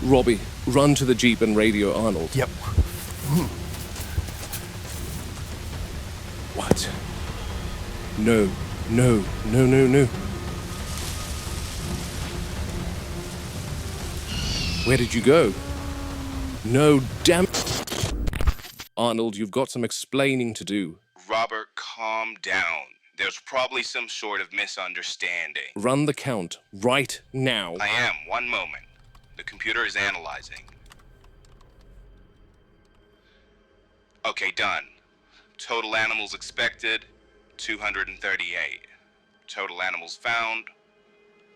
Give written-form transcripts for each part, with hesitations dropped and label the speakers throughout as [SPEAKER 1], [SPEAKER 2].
[SPEAKER 1] Robbie, run to the jeep and radio Arnold.
[SPEAKER 2] Yep.
[SPEAKER 1] What? No. Where did you go? No, damn. Arnold, you've got some explaining to do.
[SPEAKER 3] Robert, calm down. There's probably some sort of misunderstanding.
[SPEAKER 1] Run the count right now.
[SPEAKER 3] I am. One moment. The computer is analyzing. Okay, done. Total animals expected, 238. Total animals found,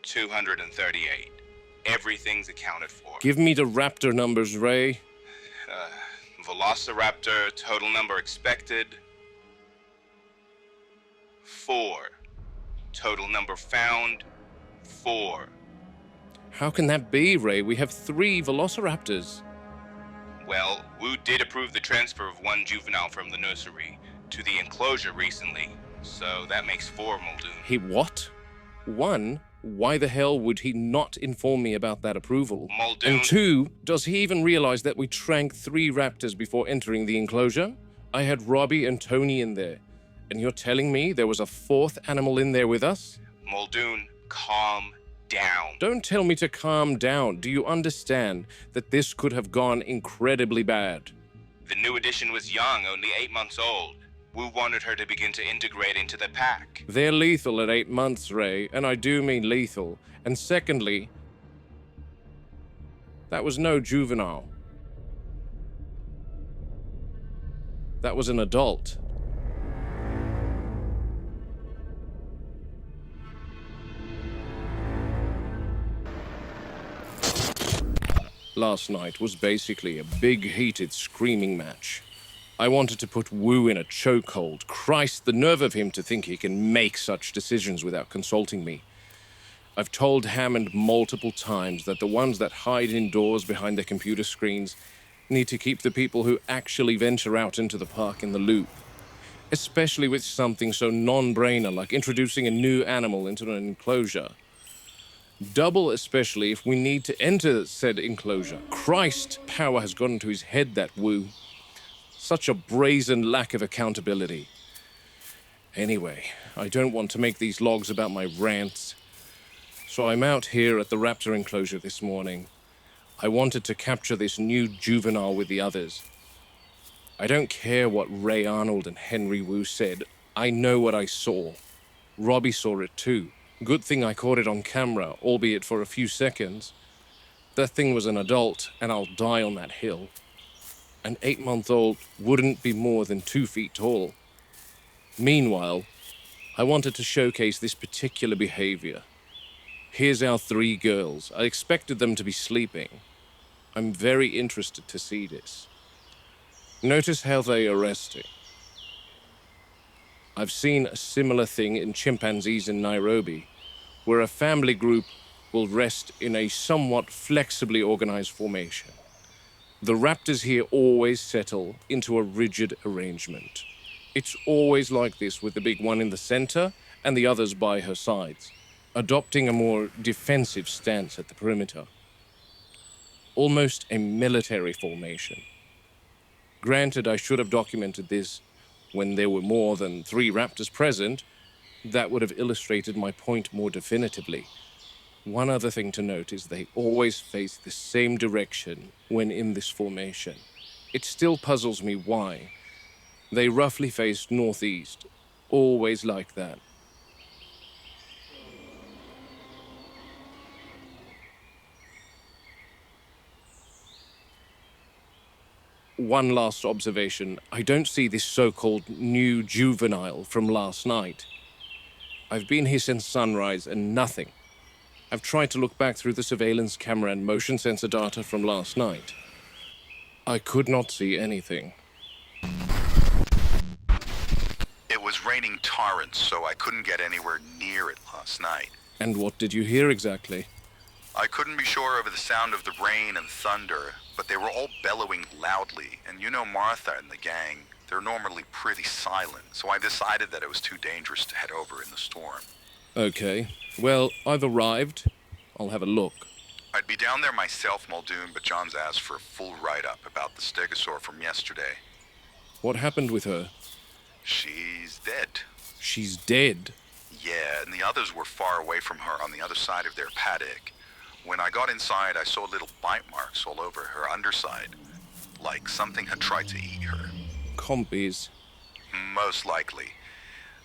[SPEAKER 3] 238. Everything's accounted for.
[SPEAKER 1] Give me the raptor numbers, Ray.
[SPEAKER 3] Velociraptor, total number expected, 4. Total number found, 4.
[SPEAKER 1] How can that be, Ray? We have 3 velociraptors.
[SPEAKER 3] Well, Wu did approve the transfer of 1 juvenile from the nursery to the enclosure recently, so that makes 4, Muldoon.
[SPEAKER 1] He what? 1? Why the hell would he not inform me about that approval?
[SPEAKER 3] Muldoon.
[SPEAKER 1] And 2, does he even realize that we tranked 3 raptors before entering the enclosure? I had Robbie and Tony in there, and you're telling me there was a 4th animal in there with us?
[SPEAKER 3] Muldoon, calm down.
[SPEAKER 1] Don't tell me to calm down. Do you understand that this could have gone incredibly bad?
[SPEAKER 3] The new addition was young, only 8 months old. Wu wanted her to begin to integrate into the pack.
[SPEAKER 1] They're lethal at 8 months, Ray, and I do mean lethal. And secondly, that was no juvenile. That was an adult. Last night was basically a big, heated, screaming match. I wanted to put Wu in a chokehold. Christ, the nerve of him to think he can make such decisions without consulting me. I've told Hammond multiple times that the ones that hide indoors behind their computer screens need to keep the people who actually venture out into the park in the loop. Especially with something so non-brainer like introducing a new animal into an enclosure. Double especially if we need to enter said enclosure. Christ, power has gotten to his head, that Wu. Such a brazen lack of accountability. Anyway, I don't want to make these logs about my rants. So I'm out here at the raptor enclosure this morning. I wanted to capture this new juvenile with the others. I don't care what Ray Arnold and Henry Wu said. I know what I saw. Robbie saw it too. Good thing I caught it on camera, albeit for a few seconds. That thing was an adult, and I'll die on that hill. An 8-month-old wouldn't be more than 2 feet tall. Meanwhile, I wanted to showcase this particular behavior. Here's our 3 girls. I expected them to be sleeping. I'm very interested to see this. Notice how they are resting. I've seen a similar thing in chimpanzees in Nairobi, where a family group will rest in a somewhat flexibly organized formation. The raptors here always settle into a rigid arrangement. It's always like this with the big one in the center and the others by her sides, adopting a more defensive stance at the perimeter. Almost a military formation. Granted, I should have documented this when there were more than 3 raptors present. That would have illustrated my point more definitively. One other thing to note is they always face the same direction when in this formation. It still puzzles me why. They roughly face northeast, always like that. One last observation. I don't see this so-called new juvenile from last night. I've been here since sunrise and nothing. I've tried to look back through the surveillance camera and motion sensor data from last night. I could not see anything.
[SPEAKER 4] It was raining torrents, so I couldn't get anywhere near it last night.
[SPEAKER 1] And what did you hear exactly?
[SPEAKER 4] I couldn't be sure of the sound of the rain and thunder, but they were all bellowing loudly, and you know Martha and the gang, they're normally pretty silent, so I decided that it was too dangerous to head over in the storm.
[SPEAKER 1] Okay. Well, I've arrived. I'll have a look.
[SPEAKER 4] I'd be down there myself, Muldoon, but John's asked for a full write-up about the Stegosaur from yesterday.
[SPEAKER 1] What happened with her?
[SPEAKER 4] She's dead.
[SPEAKER 1] She's dead.
[SPEAKER 4] Yeah, and the others were far away from her on the other side of their paddock. When I got inside, I saw little bite marks all over her underside, like something had tried to eat her.
[SPEAKER 1] Compies.
[SPEAKER 4] Most likely.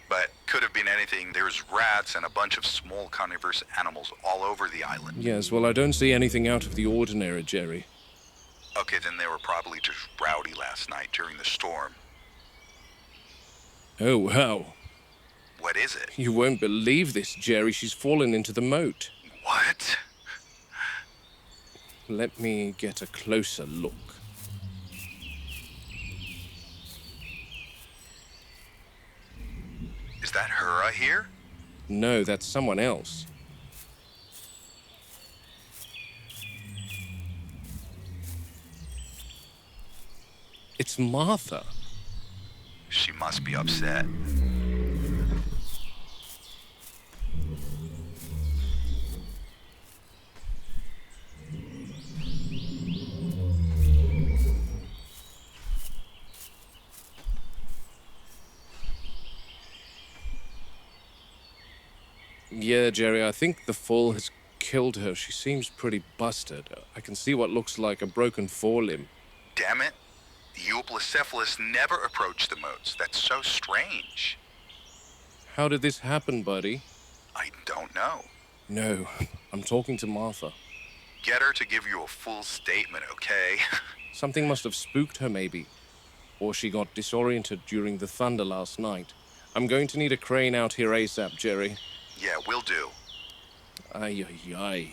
[SPEAKER 4] But could have been anything. There's rats and a bunch of small carnivorous animals all over the island.
[SPEAKER 1] Yes, well, I don't see anything out of the ordinary, Jerry.
[SPEAKER 4] Okay, then they were probably just rowdy last night during the storm.
[SPEAKER 1] Oh, wow.
[SPEAKER 4] What is it?
[SPEAKER 1] You won't believe this, Jerry. She's fallen into the moat.
[SPEAKER 4] What?
[SPEAKER 1] Let me get a closer look.
[SPEAKER 4] Is that her I hear?
[SPEAKER 1] No, that's someone else. It's Martha.
[SPEAKER 4] She must be upset.
[SPEAKER 1] Yeah, Jerry, I think the fall has killed her. She seems pretty busted. I can see what looks like a broken forelimb.
[SPEAKER 4] Damn it. The Euoplocephalus never approached the moats. That's so strange.
[SPEAKER 1] How did this happen, buddy?
[SPEAKER 4] I don't know.
[SPEAKER 1] No, I'm talking to Martha.
[SPEAKER 4] Get her to give you a full statement, okay?
[SPEAKER 1] Something must have spooked her, maybe. Or she got disoriented during the thunder last night. I'm going to need a crane out here ASAP, Jerry.
[SPEAKER 4] Yeah, will do.
[SPEAKER 1] Ay, ay, ay.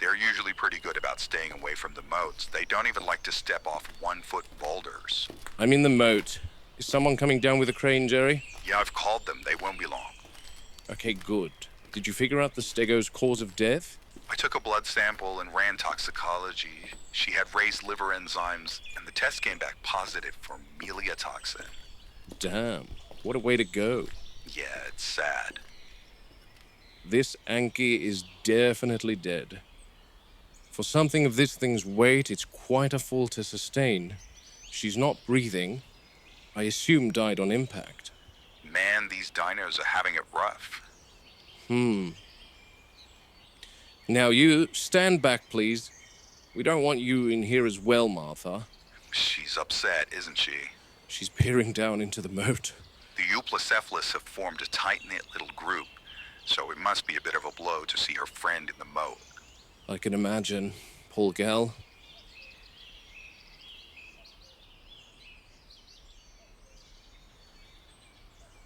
[SPEAKER 4] They're usually pretty good about staying away from the moats. They don't even like to step off 1-foot boulders.
[SPEAKER 1] I'm in the moat. Is someone coming down with a crane, Jerry?
[SPEAKER 4] Yeah, I've called them. They won't be long.
[SPEAKER 1] Okay, good. Did you figure out the Stego's cause of death?
[SPEAKER 4] I took a blood sample and ran toxicology. She had raised liver enzymes, and the test came back positive for meliotoxin.
[SPEAKER 1] Damn, what a way to go.
[SPEAKER 4] Yeah, it's sad.
[SPEAKER 1] This Anky is definitely dead. For something of this thing's weight, it's quite a fall to sustain. She's not breathing. I assume died on impact.
[SPEAKER 4] Man, these dinos are having it rough.
[SPEAKER 1] Now you, stand back, please. We don't want you in here as well, Martha.
[SPEAKER 4] She's upset, isn't she?
[SPEAKER 1] She's peering down into the moat.
[SPEAKER 4] The Euoplocephalus have formed a tight-knit little group, so it must be a bit of a blow to see her friend in the moat.
[SPEAKER 1] I can imagine. Poor gal.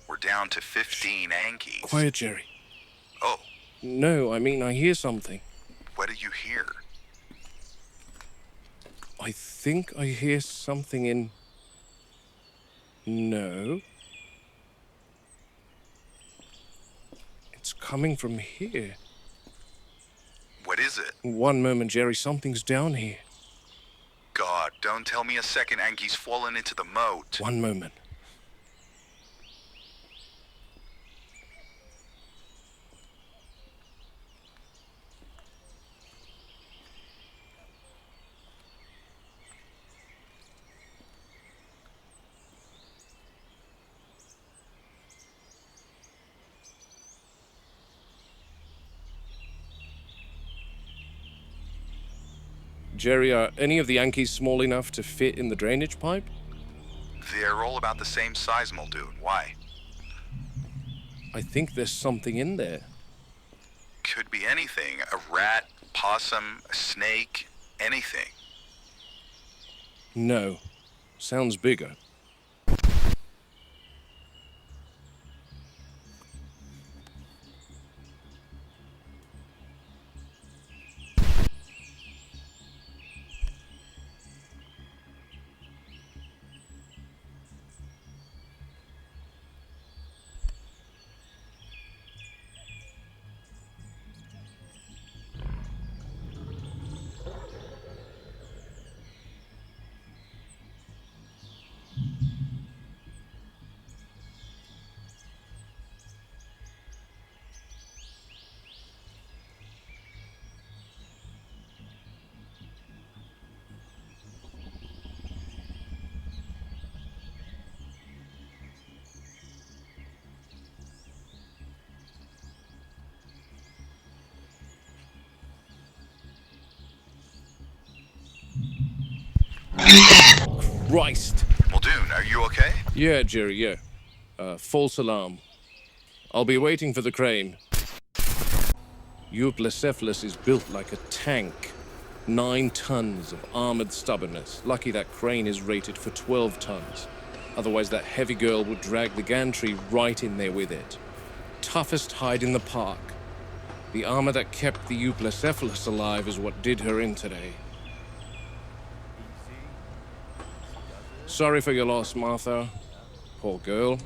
[SPEAKER 4] We're down to 15 Ankies.
[SPEAKER 1] Quiet, Jerry.
[SPEAKER 4] Oh,
[SPEAKER 1] No, I mean, I hear something.
[SPEAKER 4] what do you hear?
[SPEAKER 1] I think I hear something in... No. It's coming from here.
[SPEAKER 4] What is it?
[SPEAKER 1] One moment, Jerry. Something's down here.
[SPEAKER 4] God, don't tell me a second Anky's fallen into the moat.
[SPEAKER 1] One moment. Jerry, are any of the Yankees small enough to fit in the drainage pipe?
[SPEAKER 4] They're all about the same size, Muldoon. Why?
[SPEAKER 1] I think there's something in there.
[SPEAKER 4] Could be anything. A rat, possum, a snake, anything.
[SPEAKER 1] No. Sounds bigger. Christ!
[SPEAKER 4] Muldoon, are you okay?
[SPEAKER 1] Yeah, Jerry, yeah. False alarm. I'll be waiting for the crane. Euoplocephalus is built like a tank. 9 tons of armored stubbornness. Lucky that crane is rated for 12 tons. Otherwise that heavy girl would drag the gantry right in there with it. Toughest hide in the park. The armor that kept the Euoplocephalus alive is what did her in today. Sorry for your loss, Martha. Poor girl.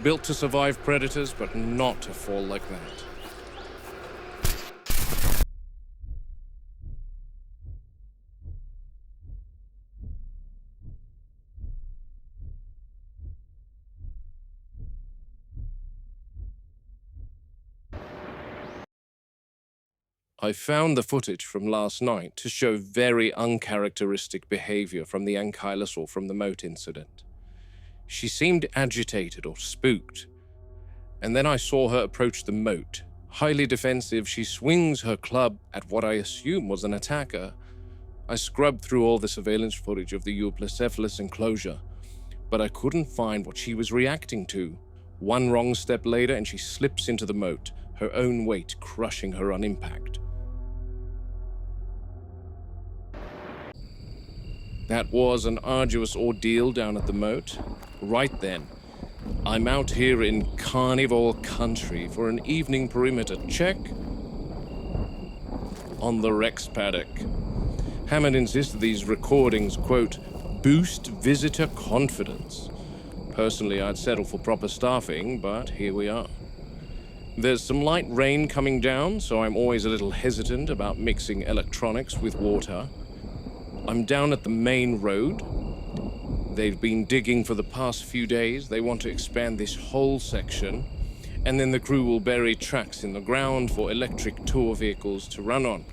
[SPEAKER 1] Built to survive predators, but not to fall like that. I found the footage from last night to show very uncharacteristic behavior from the Ankylosaur from the moat incident. She seemed agitated or spooked, and then I saw her approach the moat. Highly defensive, she swings her club at what I assume was an attacker. I scrubbed through all the surveillance footage of the Euoplocephalus enclosure, but I couldn't find what she was reacting to. One wrong step later and she slips into the moat, her own weight crushing her on impact. That was an arduous ordeal down at the moat. Right then, I'm out here in carnivore country for an evening perimeter check on the Rex paddock. Hammond insisted these recordings, quote, boost visitor confidence. Personally, I'd settle for proper staffing, but here we are. There's some light rain coming down, so I'm always a little hesitant about mixing electronics with water. I'm down at the main road. They've been digging for the past few days. They want to expand this whole section, and then the crew will bury tracks in the ground for electric tour vehicles to run on.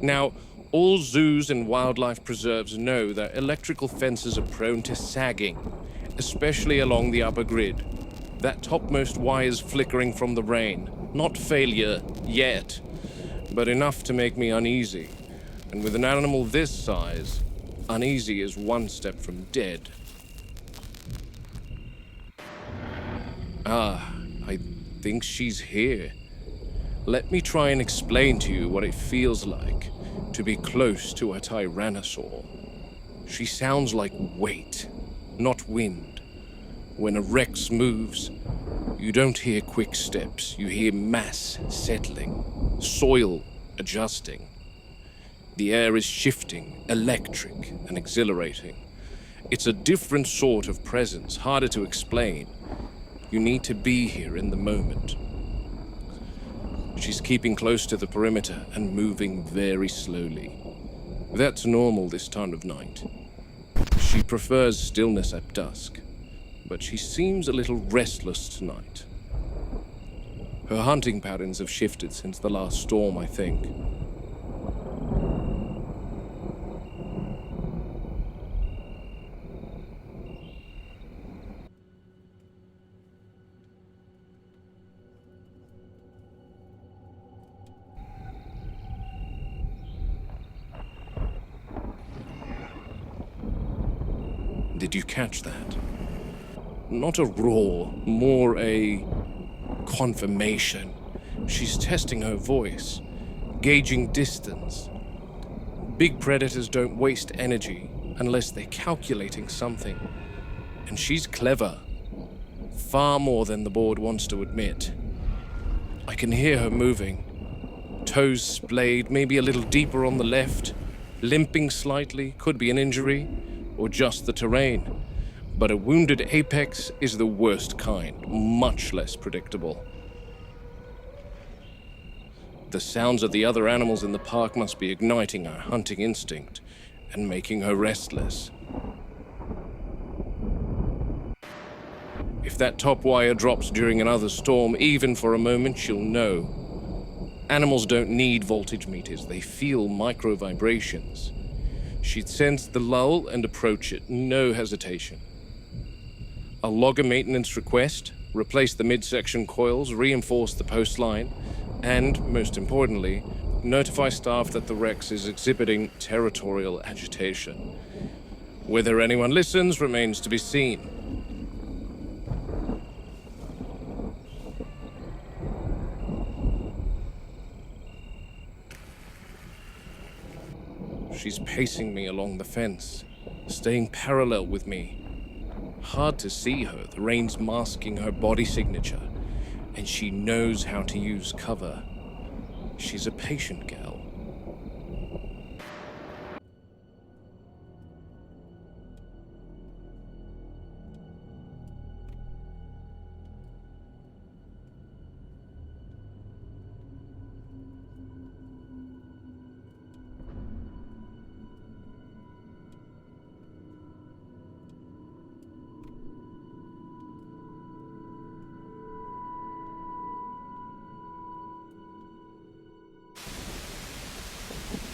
[SPEAKER 1] Now, all zoos and wildlife preserves know that electrical fences are prone to sagging, especially along the upper grid. That topmost wire's flickering from the rain. Not failure yet, but enough to make me uneasy. And with an animal this size, uneasy is one step from dead. Ah, I think she's here. Let me try and explain to you what it feels like to be close to a tyrannosaur. She sounds like weight, not wind. When a Rex moves, you don't hear quick steps, you hear mass settling, soil adjusting. The air is shifting, electric and exhilarating. It's a different sort of presence, harder to explain. You need to be here in the moment. She's keeping close to the perimeter and moving very slowly. That's normal this time of night. She prefers stillness at dusk, but she seems a little restless tonight. Her hunting patterns have shifted since the last storm, I think. Did you catch that? Not a roar, more a confirmation. She's testing her voice, gauging distance. Big predators don't waste energy unless they're calculating something. And she's clever. Far more than the board wants to admit. I can hear her moving. Toes splayed, maybe a little deeper on the left. Limping slightly, could be an injury, or just the terrain. But a wounded apex is the worst kind, much less predictable. The sounds of the other animals in the park must be igniting her hunting instinct and making her restless. If that top wire drops during another storm, even for a moment, she'll know. Animals don't need voltage meters, they feel micro vibrations. She'd sense the lull and approach it, no hesitation. I'll log a maintenance request, replace the midsection coils, reinforce the post line, and, most importantly, notify staff that the Rex is exhibiting territorial agitation. Whether anyone listens remains to be seen. She's pacing me along the fence, staying parallel with me. Hard to see her, the reins masking her body signature, and she knows how to use cover. She's a patient gal.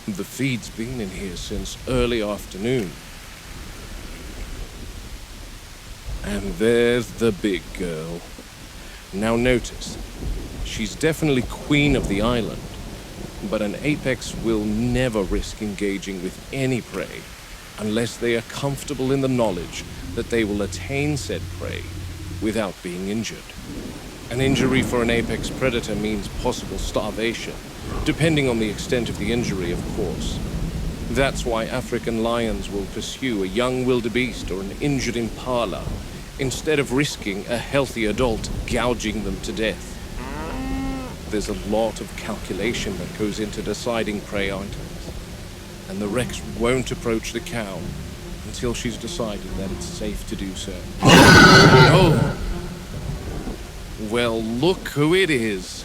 [SPEAKER 1] The feed's been in here since early afternoon. And there's the big girl. Now notice, she's definitely queen of the island, but an apex will never risk engaging with any prey unless they are comfortable in the knowledge that they will attain said prey without being injured. An injury for an apex predator means possible starvation, depending on the extent of the injury, of course. That's why African lions will pursue a young wildebeest or an injured impala, instead of risking a healthy adult gouging them to death. There's a lot of calculation that goes into deciding prey items, and the Rex won't approach the cow until she's decided that it's safe to do so. Oh! Well, look who it is.